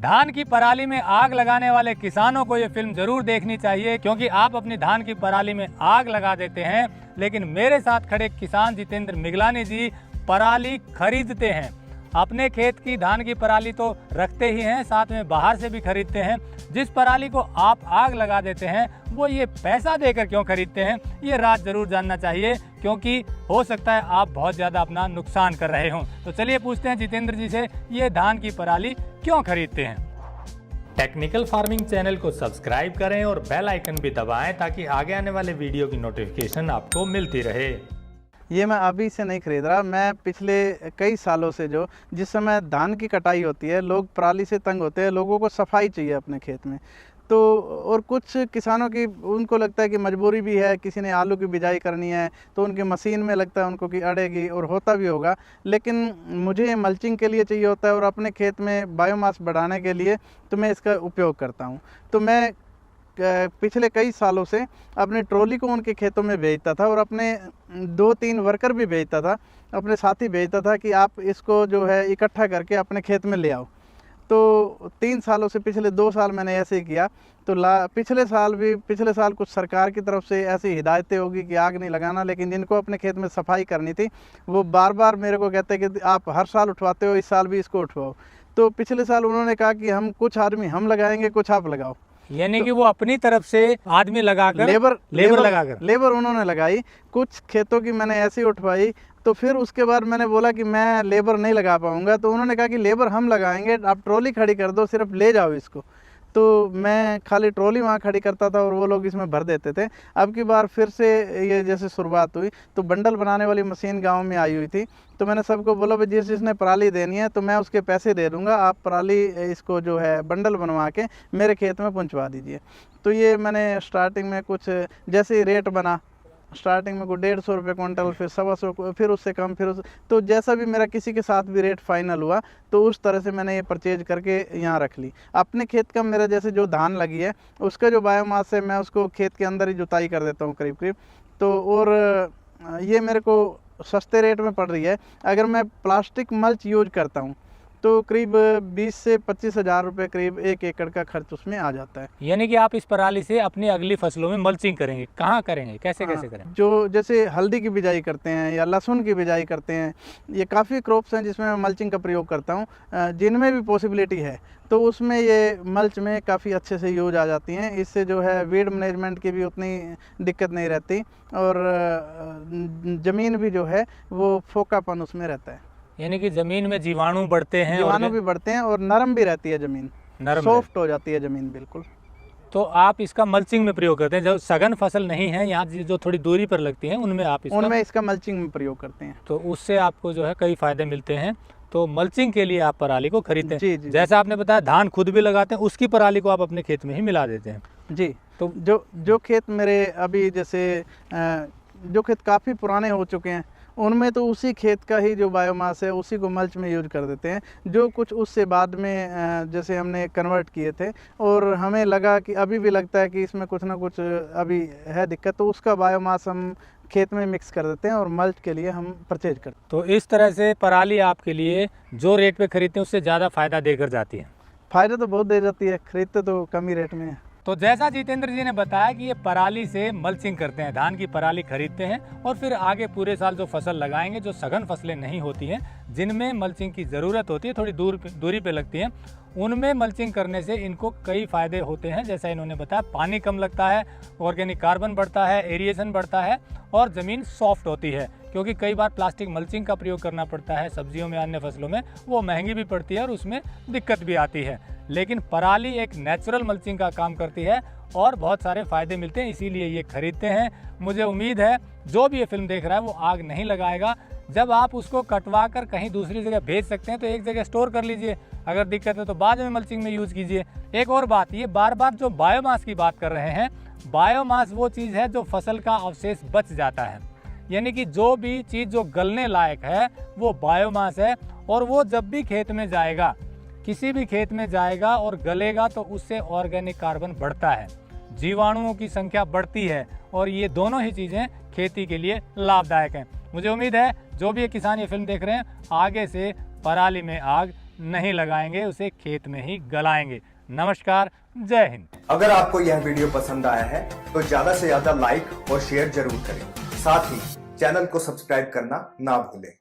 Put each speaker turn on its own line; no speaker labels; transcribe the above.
धान की पराली में आग लगाने वाले किसानों को ये फिल्म जरूर देखनी चाहिए, क्योंकि आप अपनी धान की पराली में आग लगा देते हैं, लेकिन मेरे साथ खड़े किसान जितेंद्र मिगलानी जी पराली खरीदते हैं। अपने खेत की धान की पराली तो रखते ही हैं, साथ में बाहर से भी खरीदते हैं। जिस पराली को आप आग लगा देते हैं वो ये पैसा देकर क्यों खरीदते हैं, ये राज जरूर जानना चाहिए, क्योंकि हो सकता है आप बहुत ज़्यादा अपना नुकसान कर रहे हों। तो चलिए पूछते हैं जितेंद्र जी से, ये धान की पराली क्यों खरीदते हैं। टेक्निकल फार्मिंग चैनल को सब्सक्राइब करें और बेल आइकन भी दबाएं ताकि आगे आने वाले वीडियो की नोटिफिकेशन आपको मिलती रहे।
ये मैं अभी से नहीं खरीद रहा, मैं पिछले कई सालों से जिस समय धान की कटाई होती है लोग पराली से तंग होते हैं, लोगों को सफाई चाहिए अपने खेत में। तो और कुछ किसानों की उनको लगता है कि मजबूरी भी है, किसी ने आलू की बिजाई करनी है तो उनकी मशीन में लगता है उनको कि अड़ेगी, और होता भी होगा, लेकिन मुझे मल्चिंग के लिए चाहिए होता है और अपने खेत में बायोमास बढ़ाने के लिए तो मैं इसका उपयोग करता हूँ। तो मैं पिछले कई सालों से अपनी ट्रॉली को उनके खेतों में भेजता था और अपने 2-3 वर्कर भी भेजता था, अपने साथी भेजता था कि आप इसको जो है इकट्ठा करके अपने खेत में ले आओ। तो 3 सालों से पिछले 2 साल मैंने ऐसे ही किया। तो पिछले साल कुछ सरकार की तरफ से ऐसी हिदायतें होगी कि आग नहीं लगाना, लेकिन जिनको अपने खेत में सफाई करनी थी वो बार बार मेरे को कहते हैं कि आप हर साल उठवाते हो, इस साल भी इसको उठवाओ। तो पिछले साल उन्होंने कहा कि हम कुछ आदमी हम लगाएंगे, कुछ आप लगाओ।
यानी कि वो अपनी तरफ से आदमी लगाकर लेबर
उन्होंने लगाई। कुछ खेतों की मैंने ऐसी उठवाई, तो फिर उसके बाद मैंने बोला कि मैं लेबर नहीं लगा पाऊंगा, तो उन्होंने कहा कि लेबर हम लगाएंगे, आप ट्रॉली खड़ी कर दो, सिर्फ ले जाओ इसको। तो मैं खाली ट्रॉली वहाँ खड़ी करता था और वो लोग इसमें भर देते थे। अब की बार फिर से ये जैसे शुरुआत हुई तो बंडल बनाने वाली मशीन गांव में आई हुई थी, तो मैंने सबको बोला भाई जिसने पराली देनी है तो मैं उसके पैसे दे दूंगा, आप पराली इसको जो है बंडल बनवा के मेरे खेत में पहुंचवा दीजिए। तो ये मैंने स्टार्टिंग में कुछ जैसे ही रेट बना, स्टार्टिंग में कोई 150 रुपये क्विंटल, फिर 125, फिर उससे कम, तो जैसा भी मेरा किसी के साथ भी रेट फाइनल हुआ तो उस तरह से मैंने ये परचेज करके यहाँ रख ली। अपने खेत का मेरा जैसे जो धान लगी है उसका जो बायोमास है मैं उसको खेत के अंदर ही जुताई कर देता हूँ करीब। तो और ये मेरे को सस्ते रेट में पड़ रही है। अगर मैं प्लास्टिक मल्च यूज करता हूँ तो करीब 20 से 25 हज़ार रुपये करीब 1 एकड़ का खर्च उसमें आ जाता है।
यानी कि आप इस पराली से अपनी अगली फसलों में मल्चिंग करेंगे, कहाँ करेंगे, कैसे करें?
जो जैसे हल्दी की बिजाई करते हैं या लहसुन की बिजाई करते हैं, ये काफ़ी क्रॉप्स हैं जिसमें मैं मल्चिंग का प्रयोग करता हूँ, जिनमें भी पॉसिबिलिटी है तो उसमें ये मल्च में काफ़ी अच्छे से यूज आ जाती हैं। इससे जो है वीड मैनेजमेंट की भी उतनी दिक्कत नहीं रहती और ज़मीन भी जो है वो फोकापन उसमें रहता है।
यानी कि जमीन में जीवाणु बढ़ते हैं,
जीवाणु भी बढ़ते हैं और नरम भी रहती है ज़मीन, सॉफ्ट हो जाती है ज़मीन बिल्कुल।
तो आप इसका मल्चिंग में प्रयोग करते हैं, जो सघन फसल नहीं है यहाँ जो थोड़ी दूरी पर लगती है उनमें आप
इसका मल्चिंग में प्रयोग करते हैं,
तो उससे आपको जो है कई फायदे मिलते हैं। तो मल्चिंग के लिए आप पराली को खरीदते हैं।
जी।
जैसा आपने बताया धान खुद भी लगाते हैं, उसकी पराली को आप अपने खेत में ही मिला देते हैं।
जी। तो जो खेत मेरे अभी जैसे जो खेत काफ़ी पुराने हो चुके हैं उनमें तो उसी खेत का ही जो बायोमास है उसी को मल्च में यूज कर देते हैं। जो कुछ उससे बाद में जैसे हमने कन्वर्ट किए थे और हमें लगा कि अभी भी लगता है कि इसमें कुछ ना कुछ अभी है दिक्कत, तो उसका बायोमास हम खेत में मिक्स कर देते हैं और मल्च के लिए हम परचेज करते हैं।
तो इस तरह से पराली आपके लिए जो रेट पे खरीदते हैं उससे ज़्यादा फ़ायदा देकर जाती है।
फ़ायदा तो बहुत दे जाती है, खरीदते तो कम ही रेट में है।
तो जैसा जितेंद्र जी ने बताया कि ये पराली से मल्चिंग करते हैं, धान की पराली खरीदते हैं और फिर आगे पूरे साल जो फसल लगाएंगे, जो सघन फसलें नहीं होती हैं जिनमें मल्चिंग की ज़रूरत होती है, थोड़ी दूरी पे लगती हैं, उनमें मल्चिंग करने से इनको कई फ़ायदे होते हैं। जैसा इन्होंने बताया, पानी कम लगता है, ऑर्गेनिक कार्बन बढ़ता है, एरिएशन बढ़ता है और ज़मीन सॉफ्ट होती है, क्योंकि कई बार प्लास्टिक मल्चिंग का प्रयोग करना पड़ता है सब्जियों में, अन्य फसलों में, वो महंगी भी पड़ती है और उसमें दिक्कत भी आती है। लेकिन पराली एक नेचुरल मल्चिंग का काम करती है और बहुत सारे फ़ायदे मिलते हैं, इसीलिए ये खरीदते हैं। मुझे उम्मीद है जो भी ये फिल्म देख रहा है वो आग नहीं लगाएगा। जब आप उसको कटवा कर कहीं दूसरी जगह भेज सकते हैं तो एक जगह स्टोर कर लीजिए, अगर दिक्कत है तो बाद में मल्चिंग में यूज़ कीजिए। एक और बात, ये बार बार जो बायोमास की बात कर रहे हैं, बायोमास वो चीज़ है जो फसल का अवशेष बच जाता है, यानी कि जो भी चीज़ जो गलने लायक है वो बायोमास है, और वो जब भी खेत में जाएगा, किसी भी खेत में जाएगा और गलेगा तो उससे ऑर्गेनिक कार्बन बढ़ता है, जीवाणुओं की संख्या बढ़ती है, और ये दोनों ही चीज़ें खेती के लिए लाभदायक हैं। मुझे उम्मीद है जो भी ये किसान ये फिल्म देख रहे हैं आगे से पराली में आग नहीं लगाएंगे, उसे खेत में ही गलाएंगे। नमस्कार, जय हिंद।
अगर आपको यह वीडियो पसंद आया है तो ज्यादा से ज्यादा लाइक और शेयर जरूर करें। साथ ही चैनल को सब्सक्राइब करना ना भूलें।